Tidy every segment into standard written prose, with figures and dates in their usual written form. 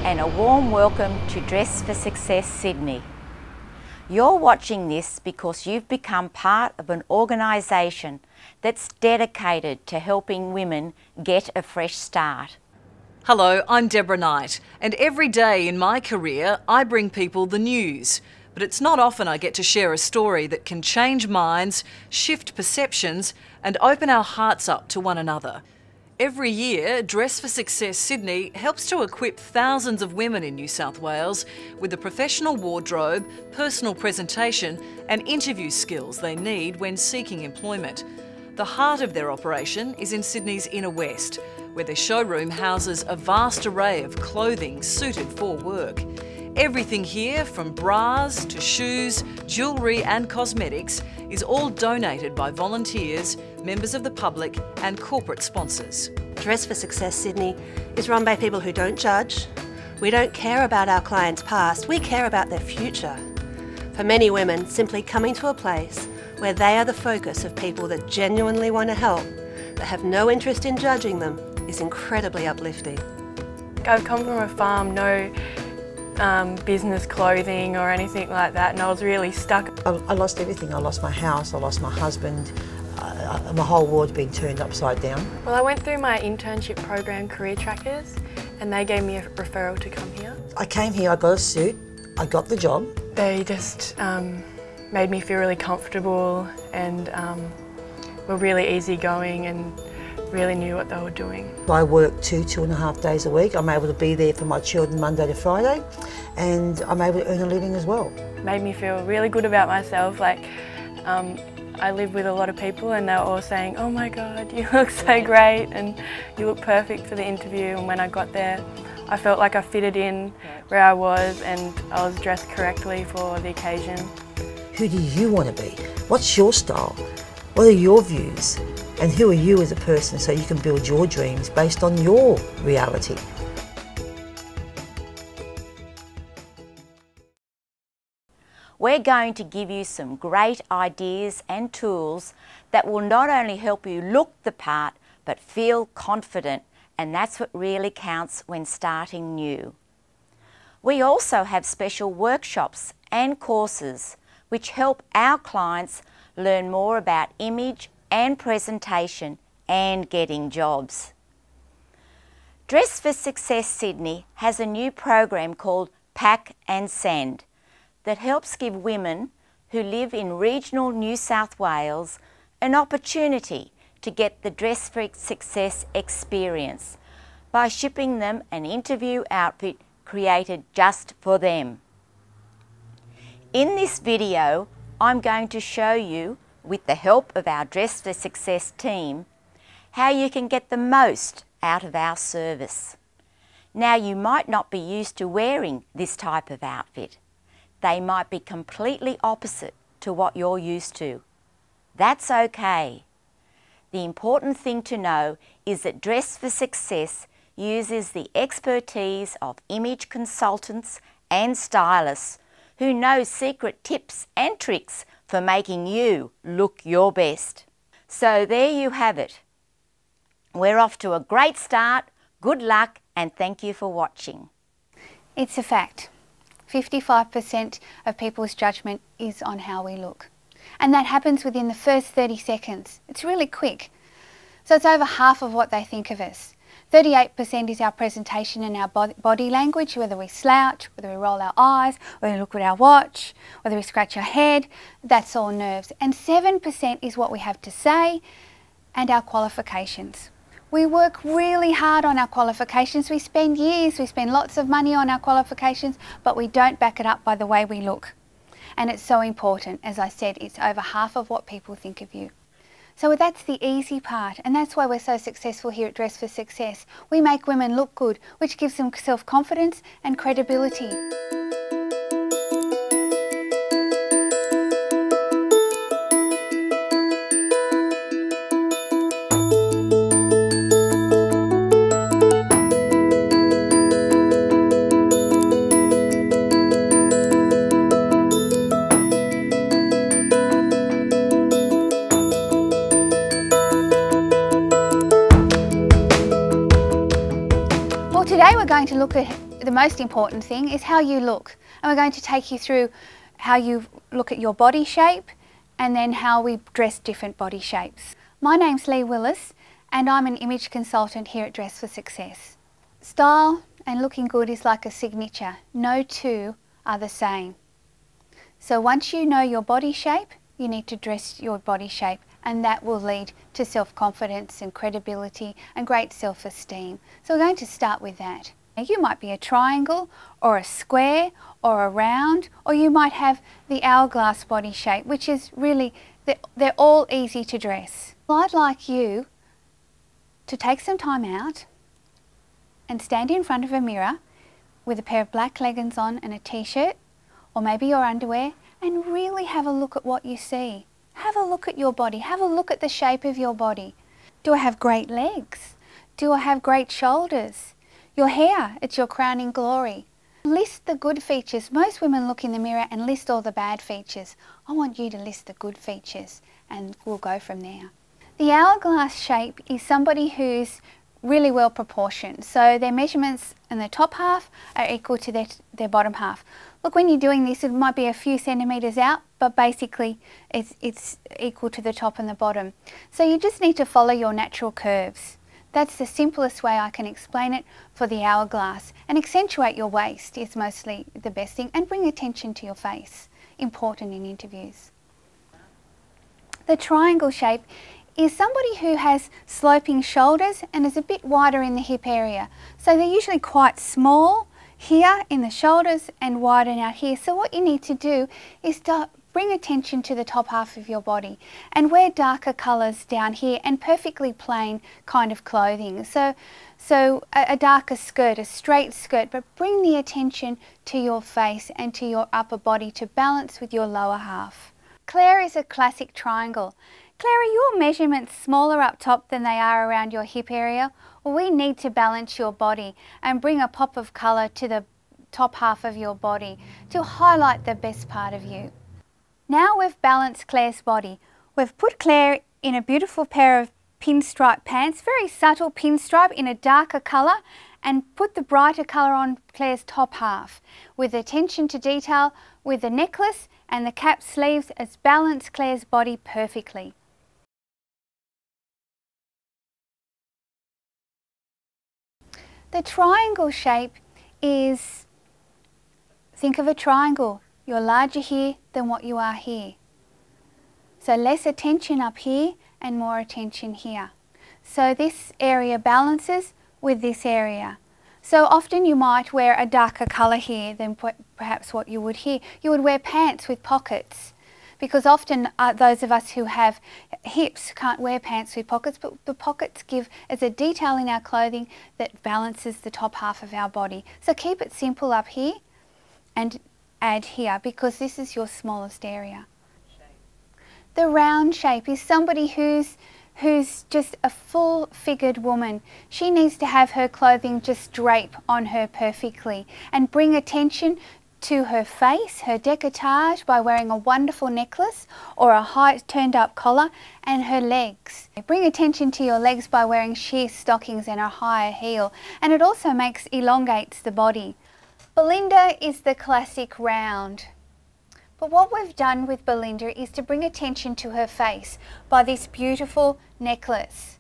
and a warm welcome to Dress for Success Sydney. You're watching this because you've become part of an organisation that's dedicated to helping women get a fresh start. Hello, I'm Deborah Knight, and every day in my career I bring people the news. But it's not often I get to share a story that can change minds, shift perceptions and open our hearts up to one another. Every year, Dress for Success Sydney helps to equip thousands of women in New South Wales with the professional wardrobe, personal presentation and interview skills they need when seeking employment. The heart of their operation is in Sydney's inner west, where their showroom houses a vast array of clothing suited for work. Everything here, from bras to shoes, jewellery and cosmetics, is all donated by volunteers, members of the public and corporate sponsors. Dress for Success Sydney is run by people who don't judge. We don't care about our clients' past, we care about their future. For many women, simply coming to a place where they are the focus of people that genuinely want to help, that have no interest in judging them, is incredibly uplifting. I've come from a farm, no business clothing or anything like that, and I was really stuck. I lost everything. I lost my house, I lost my husband, my whole world's been turned upside down. Well, I went through my internship program, Career Trackers, and they gave me a referral to come here. I came here, I got a suit, I got the job. They just made me feel really comfortable and were really easygoing and really knew what they were doing. I work 2.5 days a week. I'm able to be there for my children Monday to Friday, and I'm able to earn a living as well. Made me feel really good about myself. Like I live with a lot of people and they're all saying, "Oh my God, you look so great and you look perfect for the interview." And when I got there, I felt like I fitted in where I was and I was dressed correctly for the occasion. Who do you want to be? What's your style? What are your views? And who are you as a person, so you can build your dreams based on your reality? We're going to give you some great ideas and tools that will not only help you look the part, but feel confident, and that's what really counts when starting new. We also have special workshops and courses which help our clients learn more about image and presentation and getting jobs. Dress for Success Sydney has a new program called Pack and Send that helps give women who live in regional New South Wales an opportunity to get the Dress for Success experience by shipping them an interview outfit created just for them. In this video, I'm going to show you, with the help of our Dress for Success team, how you can get the most out of our service. Now, you might not be used to wearing this type of outfit. They might be completely opposite to what you're used to. That's okay. The important thing to know is that Dress for Success uses the expertise of image consultants and stylists who know secret tips and tricks for making you look your best. So there you have it. We're off to a great start. Good luck and thank you for watching. It's a fact. 55% of people's judgment is on how we look. And that happens within the first 30 seconds. It's really quick. So it's over half of what they think of us. 38% is our presentation and our body language, whether we slouch, whether we roll our eyes, whether we look at our watch, whether we scratch our head, that's all nerves. And 7% is what we have to say and our qualifications. We work really hard on our qualifications. We spend years, we spend lots of money on our qualifications, but we don't back it up by the way we look. And it's so important. As I said, it's over half of what people think of you. So that's the easy part, and that's why we're so successful here at Dress for Success. We make women look good, which gives them self-confidence and credibility. Today we're going to look at the most important thing is how you look. And we're going to take you through how you look at your body shape and then how we dress different body shapes. My name's Lee Willis and I'm an image consultant here at Dress for Success. Style and looking good is like a signature. No two are the same. So once you know your body shape, you need to dress your body shape, and that will lead to self-confidence and credibility and great self-esteem. So we're going to start with that. You might be a triangle or a square or a round, or you might have the hourglass body shape, which is really, they're all easy to dress. Well, I'd like you to take some time out and stand in front of a mirror with a pair of black leggings on and a t-shirt, or maybe your underwear, and really have a look at what you see. Have a look at your body. Have a look at the shape of your body. Do I have great legs? Do I have great shoulders? Your hair, it's your crowning glory. List the good features. Most women look in the mirror and list all the bad features. I want you to list the good features and we'll go from there. The hourglass shape is somebody who's really well proportioned. So their measurements in the top half are equal to their bottom half. Look, when you're doing this, it might be a few centimetres out, but basically it's equal to the top and the bottom. So you just need to follow your natural curves. That's the simplest way I can explain it for the hourglass. And accentuate your waist is mostly the best thing, and bring attention to your face. Important in interviews. The triangle shape is somebody who has sloping shoulders and is a bit wider in the hip area. So they're usually quite small here in the shoulders and widen out here. So what you need to do is to bring attention to the top half of your body and wear darker colours down here and perfectly plain kind of clothing. So a darker skirt, a straight skirt, but bring the attention to your face and to your upper body to balance with your lower half. Claire is a classic triangle. Claire, are your measurements smaller up top than they are around your hip area? Well, we need to balance your body and bring a pop of colour to the top half of your body to highlight the best part of you. Now we've balanced Claire's body. We've put Claire in a beautiful pair of pinstripe pants, very subtle pinstripe in a darker colour, and put the brighter colour on Claire's top half. With attention to detail, with the necklace and the cap sleeves, it's balanced Claire's body perfectly. The triangle shape is, think of a triangle. You're larger here than what you are here. So less attention up here and more attention here. So this area balances with this area. So often you might wear a darker colour here than perhaps what you would here. You would wear pants with pockets, because often those of us who have hips can't wear pants with pockets, but the pockets give as a detail in our clothing that balances the top half of our body. So keep it simple up here and add here, because this is your smallest area. The round shape is somebody who's just a full-figured woman. She needs to have her clothing just drape on her perfectly and bring attention to her face, her décolletage, by wearing a wonderful necklace or a high turned up collar, and her legs. Bring attention to your legs by wearing sheer stockings and a higher heel, and it also elongates the body. Belinda is the classic round. But what we've done with Belinda is to bring attention to her face by this beautiful necklace.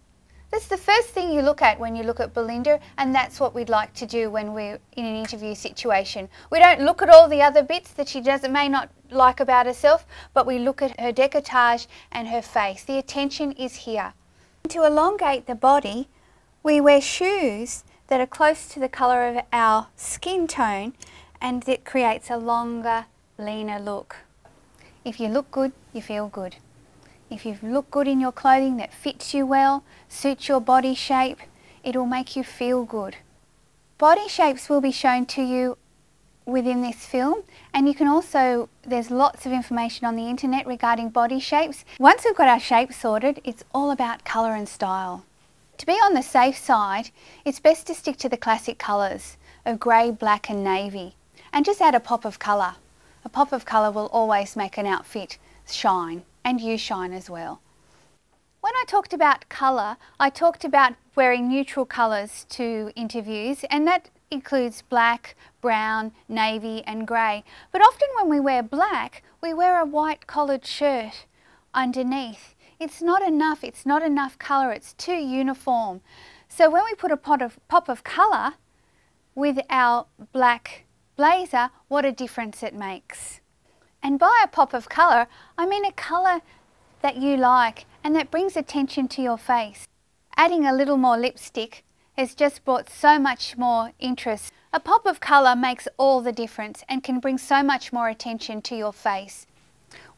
That's the first thing you look at when you look at Belinda, and that's what we'd like to do when we're in an interview situation. We don't look at all the other bits that she may not like about herself, but we look at her décolletage and her face. The attention is here. To elongate the body, we wear shoes that are close to the colour of our skin tone, and it creates a longer, leaner look. If you look good, you feel good. If you look good in your clothing that fits you well, suits your body shape, it will make you feel good. Body shapes will be shown to you within this film, and you can also, there's lots of information on the internet regarding body shapes. Once we've got our shape sorted, it's all about colour and style. To be on the safe side, it's best to stick to the classic colours of grey, black and navy, and just add a pop of colour. A pop of colour will always make an outfit shine, and you shine as well. When I talked about colour, I talked about wearing neutral colours to interviews, and that includes black, brown, navy and grey. But often when we wear black, we wear a white collared shirt underneath. It's not enough colour, it's too uniform. So when we put a pop of colour with our black blazer, what a difference it makes. And by a pop of colour, I mean a colour that you like and that brings attention to your face. Adding a little more lipstick has just brought so much more interest. A pop of colour makes all the difference and can bring so much more attention to your face.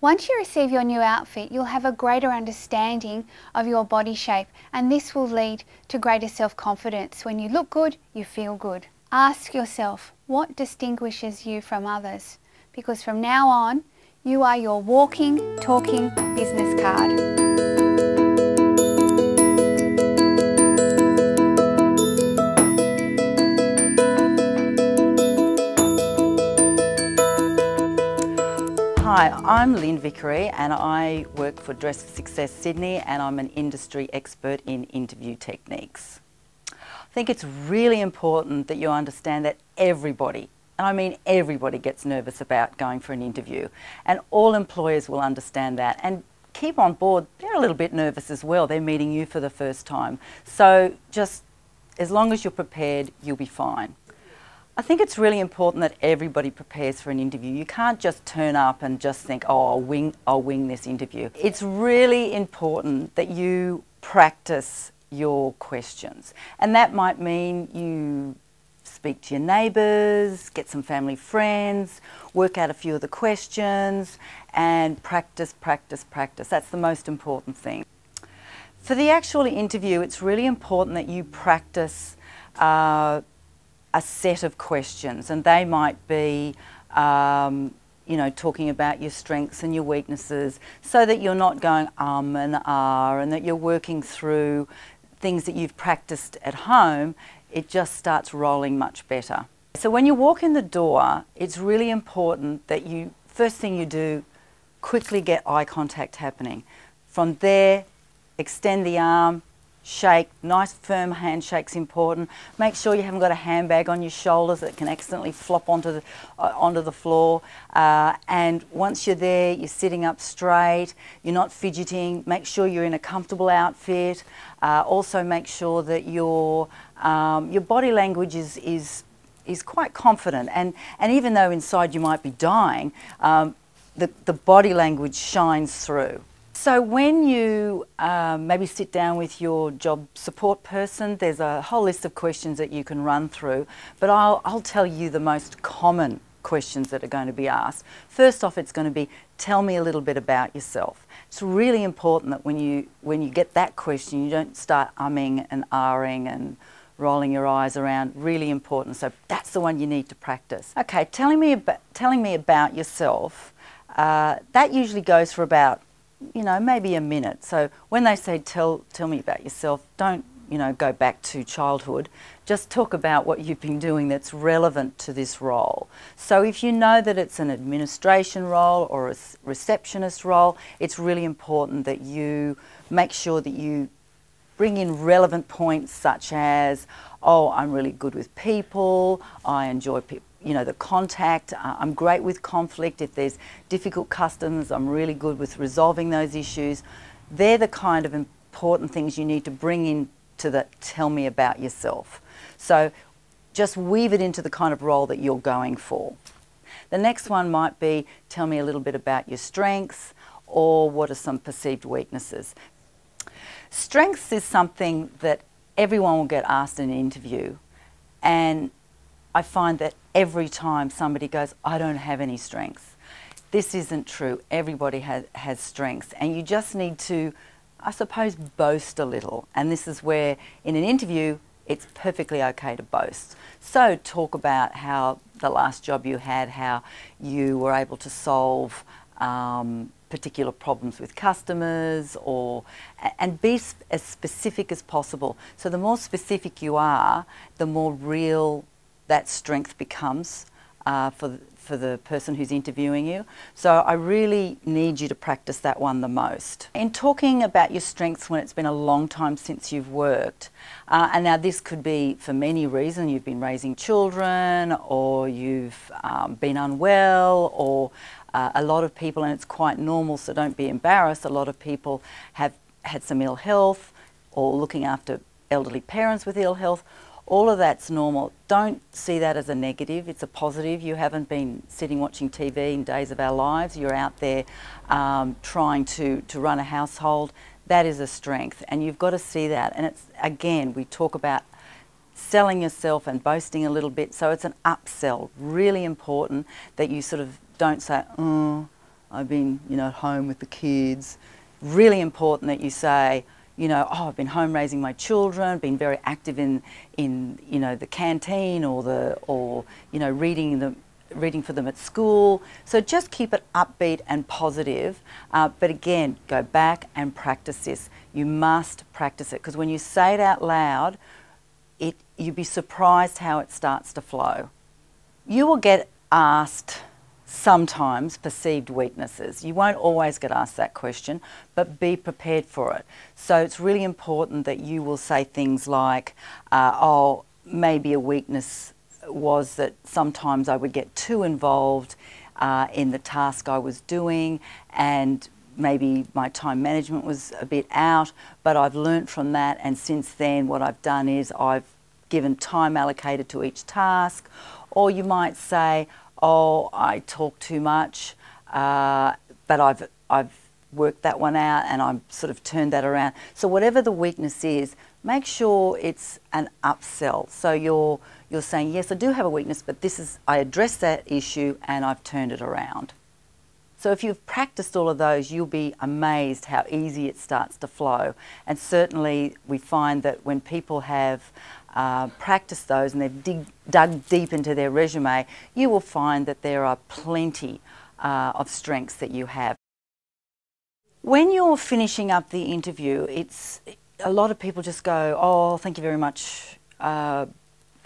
Once you receive your new outfit, you'll have a greater understanding of your body shape, and this will lead to greater self-confidence. When you look good, you feel good. Ask yourself, what distinguishes you from others? Because from now on, you are your walking, talking business card. Hi, I'm Lynn Vickery and I work for Dress for Success Sydney, and I'm an industry expert in interview techniques. I think it's really important that you understand that everybody, and I mean everybody, gets nervous about going for an interview, and all employers will understand that and keep on board. They're a little bit nervous as well. They're meeting you for the first time. So just as long as you're prepared, you'll be fine. I think it's really important that everybody prepares for an interview. You can't just turn up and just think, oh, I'll wing this interview. It's really important that you practice your questions. And that might mean you speak to your neighbours, get some family friends, work out a few of the questions and practice, practice, practice. That's the most important thing. For the actual interview, it's really important that you practice a set of questions, and they might be you know, talking about your strengths and your weaknesses, so that you're not going and ah, and that you're working through things that you've practiced at home. It just starts rolling much better. So when you walk in the door, it's really important that you, first thing you do, quickly get eye contact happening. From there, extend the arm, shake. Nice firm handshake's important. Make sure you haven't got a handbag on your shoulders that can accidentally flop onto the floor. And once you're there, you're sitting up straight, you're not fidgeting. Make sure you're in a comfortable outfit. Also make sure that your body language is quite confident. And even though inside you might be dying, the body language shines through. So when you maybe sit down with your job support person, there's a whole list of questions that you can run through, but I'll tell you the most common questions that are going to be asked. First off, it's going to be, tell me a little bit about yourself. It's really important that when you get that question, you don't start umming and ahhing and rolling your eyes around. Really important. So that's the one you need to practice. Okay, telling me about yourself, that usually goes for about, you know, maybe a minute. So when they say tell me about yourself, don't, you know, go back to childhood. Just talk about what you've been doing that's relevant to this role. So if you know that it's an administration role or a receptionist role, it's really important that you make sure that you bring in relevant points such as, oh, I'm really good with people, I enjoy people, you know, the contact, I'm great with conflict. If there's difficult customers, I'm really good with resolving those issues. They're the kind of important things you need to bring into the tell me about yourself. So just weave it into the kind of role that you're going for. The next one might be, tell me a little bit about your strengths, or what are some perceived weaknesses. Strengths is something that everyone will get asked in an interview, and I find that every time somebody goes, I don't have any strengths. This isn't true. Everybody has strengths, and you just need to, I suppose, boast a little. And this is where, in an interview, it's perfectly okay to boast. So talk about how the last job you had, how you were able to solve particular problems with customers, and be as specific as possible. So the more specific you are, the more real that strength becomes for for the person who's interviewing you. So I really need you to practice that one the most. In talking about your strengths when it's been a long time since you've worked, and now this could be for many reasons. You've been raising children, or you've been unwell, or a lot of people, and it's quite normal, so don't be embarrassed, a lot of people have had some ill health or looking after elderly parents with ill health. All of that's normal. Don't see that as a negative, it's a positive. You haven't been sitting watching TV in Days of Our Lives. You're out there trying to run a household. That is a strength, and you've got to see that. And it's, again, we talk about selling yourself and boasting a little bit, so it's an upsell. Really important that you sort of don't say, oh, I've been, at home with the kids. Really important that you say, oh, I've been home raising my children, been very active in the canteen or reading for them at school. So just keep it upbeat and positive. But again, go back and practice this. You must practice it, because when you say it out loud, you'd be surprised how it starts to flow. You will get asked sometimes perceived weaknesses. You won't always get asked that question, but be prepared for it. So it's really important that you will say things like, oh, maybe a weakness was that sometimes I would get too involved in the task I was doing, and maybe my time management was a bit out, but I've learnt from that, and since then what I've done is I've given time allocated to each task. Or you might say, oh, I talk too much, but I've worked that one out and I've sort of turned that around. So whatever the weakness is, make sure it's an upsell. So you're saying, yes, I do have a weakness, but I addressed that issue and I've turned it around. So if you've practiced all of those, you'll be amazed how easy it starts to flow. And certainly we find that when people have practiced those and they've dug deep into their resume, you will find that there are plenty of strengths that you have. When you're finishing up the interview, a lot of people just go, oh, thank you very much, and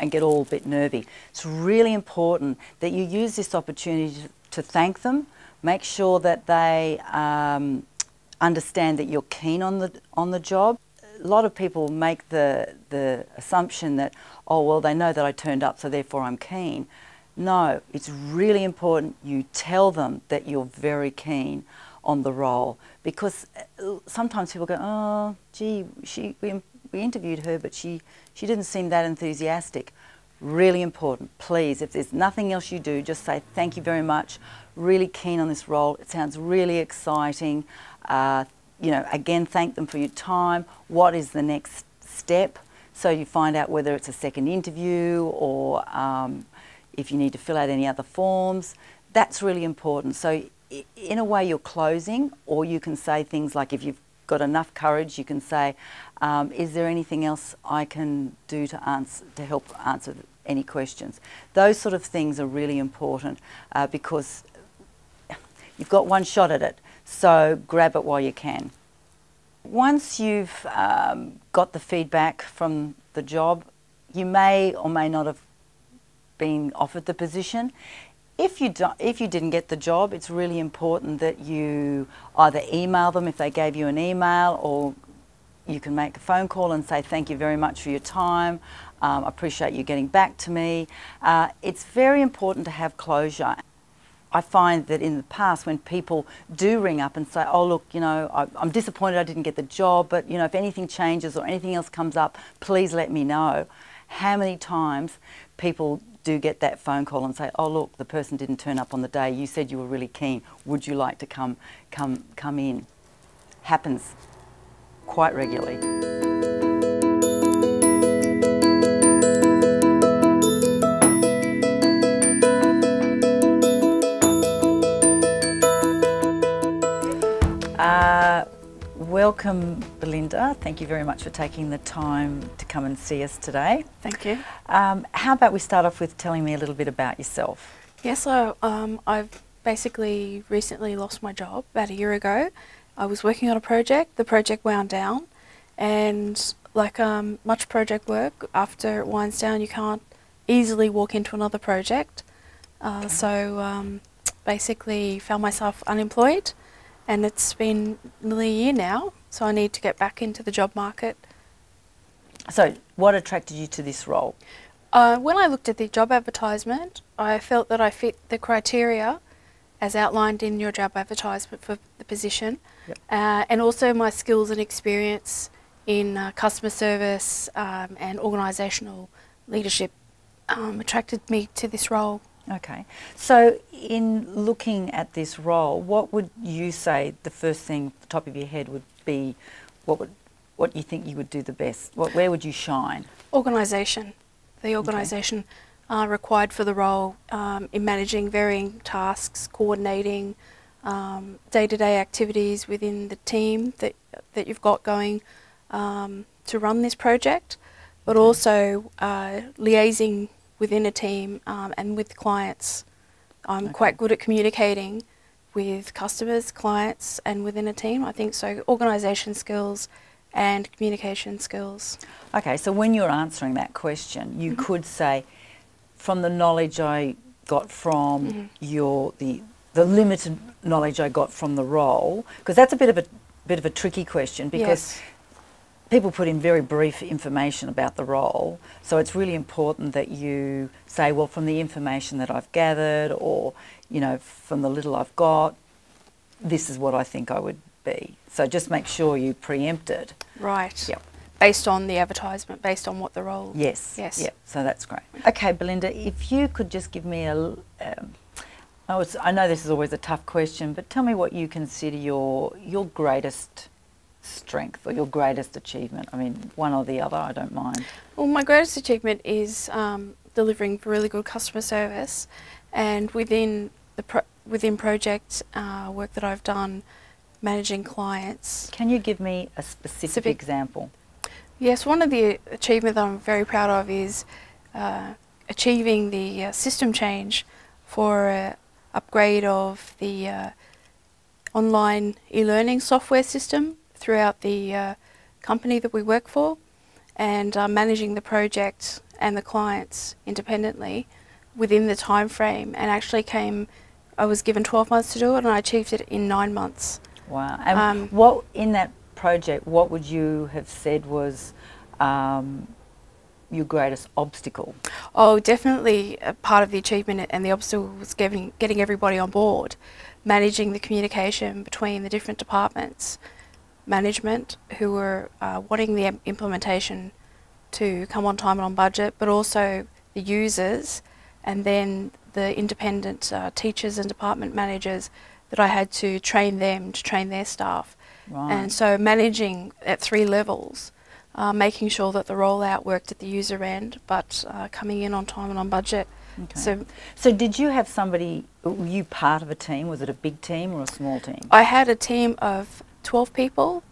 get all a bit nervy. It's really important that you use this opportunity to thank them. Make sure that they understand that you're keen on the job. A lot of people make the assumption that, oh, well, they know that I turned up, so therefore I'm keen. No, it's really important you tell them that you're very keen on the role, because sometimes people go, oh, gee, we interviewed her, but she didn't seem that enthusiastic. Really important. Please, if there's nothing else you do, just say thank you very much. Really keen on this role. It sounds really exciting. Again, thank them for your time. What is the next step? So you find out whether it's a second interview or if you need to fill out any other forms. That's really important. So in a way you're closing, or you can say things like, if you've got enough courage, you can say, is there anything else I can do to help answer any questions? Those sort of things are really important because you've got one shot at it, so grab it while you can. Once you've got the feedback from the job, you may or may not have been offered the position. If you didn't get the job, it's really important that you either email them if they gave you an email, or you can make a phone call and say thank you very much for your time. I appreciate you getting back to me. It's very important to have closure. I find that in the past, when people do ring up and say, oh look, I'm disappointed I didn't get the job, but if anything changes or anything else comes up, please let me know. How many times people do get that phone call and say, oh look, the person didn't turn up on the day, you said you were really keen, would you like to come in? Happens quite regularly. Welcome, Belinda. Thank you very much for taking the time to come and see us today. Thank you. How about we start off with telling me a little bit about yourself? Yeah, so I've basically recently lost my job about a year ago. I was working on a project. The project wound down, and like much project work, after it winds down, you can't easily walk into another project. So basically found myself unemployed, and it's been nearly a year now, so I need to get back into the job market. So what attracted you to this role? When I looked at the job advertisement, I felt that I fit the criteria as outlined in your job advertisement for the position. Yep. And also my skills and experience in customer service and organisational leadership attracted me to this role. Okay. So in looking at this role, what would you say the first thing at the top of your head would be, what you think you would do the best? Where would you shine? Organisation. The organisation required for the role in managing varying tasks, coordinating day-to-day activities within the team that you've got going to run this project, but also liaising within a team and with clients. I'm quite good at communicating with customers, clients and within a team. I think so. Organisation skills and communication skills. Okay, so when you're answering that question, you could say, from the knowledge I got from the limited knowledge I got from the role, because that's a bit of a tricky question, because people put in very brief information about the role, so it's really important that you say, well, from the information that I've gathered, or from the little I've got, this is what I think I would be. So just make sure you preempt it. Right. Yep. Based on the advertisement, based on what the role... Yes. Yes. Yep. So that's great. Okay, Belinda, if you could just give me a... I know this is always a tough question, but tell me what you consider your greatest strength or your greatest achievement. I mean, one or the other, I don't mind. Well, my greatest achievement is delivering really good customer service, and within project work that I've done, managing clients. Can you give me a specific example? Yes, one of the achievements that I'm very proud of is achieving the system change for upgrade of the online e-learning software system throughout the company that we work for, and managing the project and the clients independently within the time frame, and actually I was given 12 months to do it, and I achieved it in 9 months. Wow. And what in that project, what would you have said was your greatest obstacle? Oh, definitely a part of the achievement and the obstacle was getting everybody on board, managing the communication between the different departments, management who were wanting the implementation to come on time and on budget, but also the users, and then the independent teachers and department managers that I had to train them to train their staff. Right. And so managing at 3 levels, making sure that the rollout worked at the user end, but coming in on time and on budget. Okay. So did you have somebody, were you part of a team? Was it a big team or a small team? I had a team of 12 people,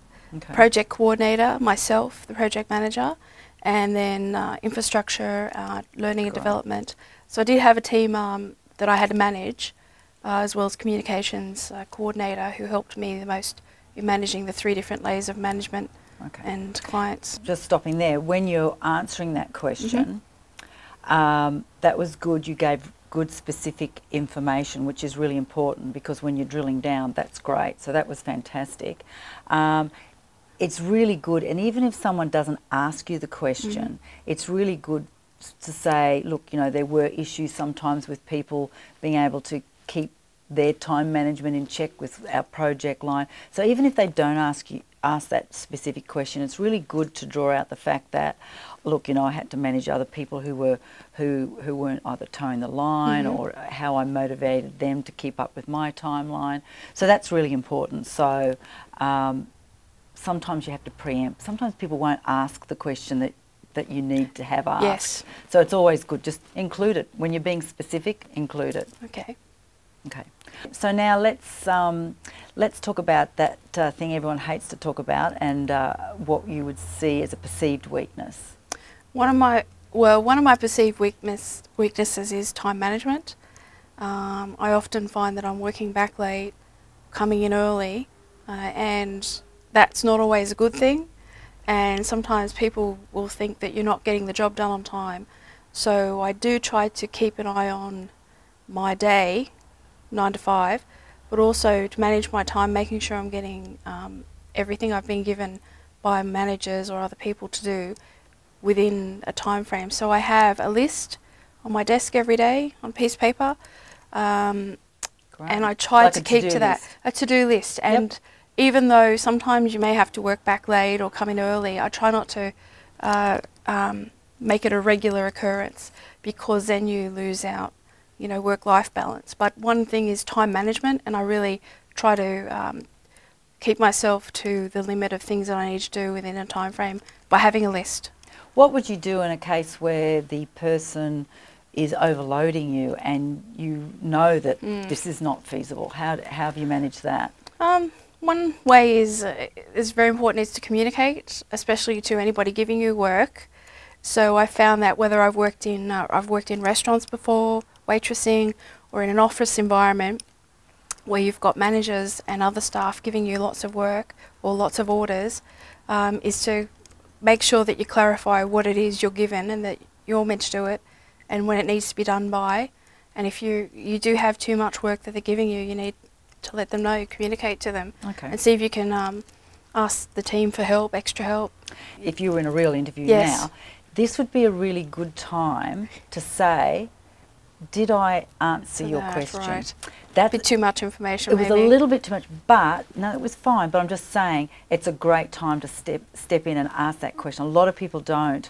project coordinator, myself, the project manager, and then infrastructure, learning and development. So I did have a team that I had to manage, as well as communications coordinator, who helped me the most in managing the 3 different layers of management and clients. Just stopping there, when you're answering that question, that was good. You gave good specific information, which is really important, because when you're drilling down, that's great. So that was fantastic. It's really good, and even if someone doesn't ask you the question, it's really good to say, look, there were issues sometimes with people being able to keep their time management in check with our project line. So even if they don't ask that specific question, it's really good to draw out the fact that, look, I had to manage other people who weren't either towing the line or how I motivated them to keep up with my timeline. So that's really important. So sometimes you have to preempt. Sometimes people won't ask the question that you need to have asked. Yes. So it's always good, just include it. When you're being specific, include it. Okay. Okay. So now let's talk about that thing everyone hates to talk about, and what you would see as a perceived weakness. One of my perceived weaknesses is time management. I often find that I'm working back late, coming in early, and that's not always a good thing. And sometimes people will think that you're not getting the job done on time. So I do try to keep an eye on my day, 9 to 5, but also to manage my time, making sure I'm getting everything I've been given by managers or other people to do within a time frame. So I have a list on my desk every day on a piece of paper, and I try Like to a keep to-do to that, list. a to-do list. And even though sometimes you may have to work back late or come in early, I try not to make it a regular occurrence, because then you lose out, you know, work-life balance. But one thing is time management, and I really try to keep myself to the limit of things that I need to do within a time frame by having a list. What would you do in a case where the person is overloading you and you know that this is not feasible? How have you managed that? One way is very important, is to communicate, especially to anybody giving you work. So I found that whether I've worked in restaurants before, waitressing, or in an office environment where you've got managers and other staff giving you lots of work or lots of orders, is to make sure that you clarify what it is you're given and that you're meant to do it and when it needs to be done by. And if you do have too much work that they're giving you, you need to let them know, communicate to them, and see if you can ask the team for help, extra help. If you were in a real interview now, this would be a really good time to say, did I answer your question? Right. That's a bit too much information. It was a little bit too much, but no, it was fine. But I'm just saying, it's a great time to step in and ask that question. A lot of people don't,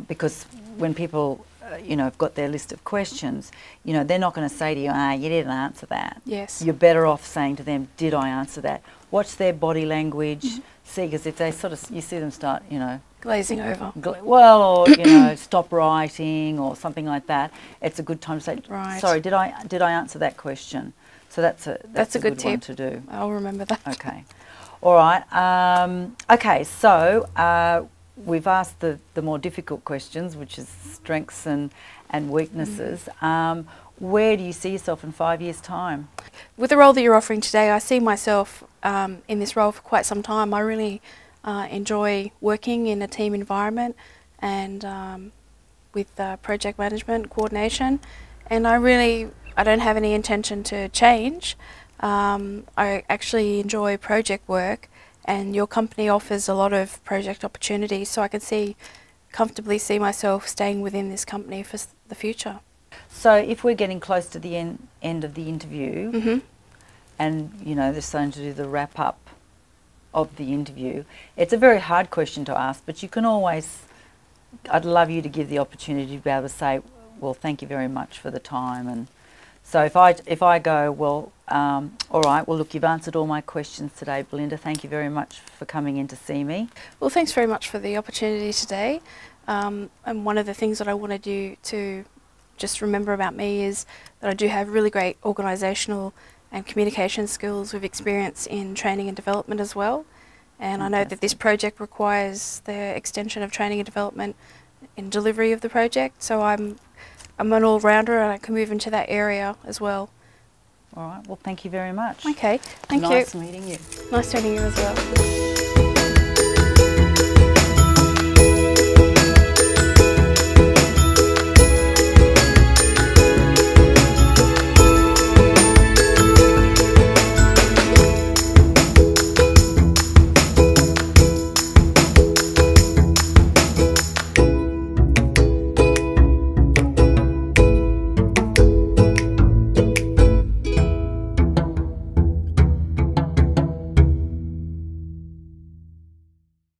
because when people, you know, have got their list of questions, you know, they're not going to say to you, you didn't answer that. Yes. You're better off saying to them, did I answer that? Watch their body language. See, because if they sort of, you see them start, you know, glazing over. Well, or you know, stop writing or something like that. It's a good time to say, sorry, did I answer that question? So that's a good tip one to do. I'll remember that. Okay, all right. Okay, so we've asked the more difficult questions, which is strengths and weaknesses. Where do you see yourself in 5 years' time? With the role that you're offering today, I see myself in this role for quite some time. I really enjoy working in a team environment and with project management, coordination, and I don't have any intention to change. I actually enjoy project work, and your company offers a lot of project opportunities, so I can comfortably see myself staying within this company for the future. So if we're getting close to the end of the interview, and you know they're starting to do the wrap up of the interview, it's a very hard question to ask, but you can always, I'd love you to give the opportunity to be able to say, well, thank you very much for the time. And so if I go, well, all right, well look, you've answered all my questions today, Belinda, thank you very much for coming in to see me. Well, thanks very much for the opportunity today. And one of the things that I wanted you to just remember about me is that I do have really great organisational and communication skills with experience in training and development as well. And I know that this project requires the extension of training and development in delivery of the project, so I'm an all-rounder and I can move into that area as well. All right, well thank you very much. Okay, thank you. Nice meeting you. Nice meeting you as well.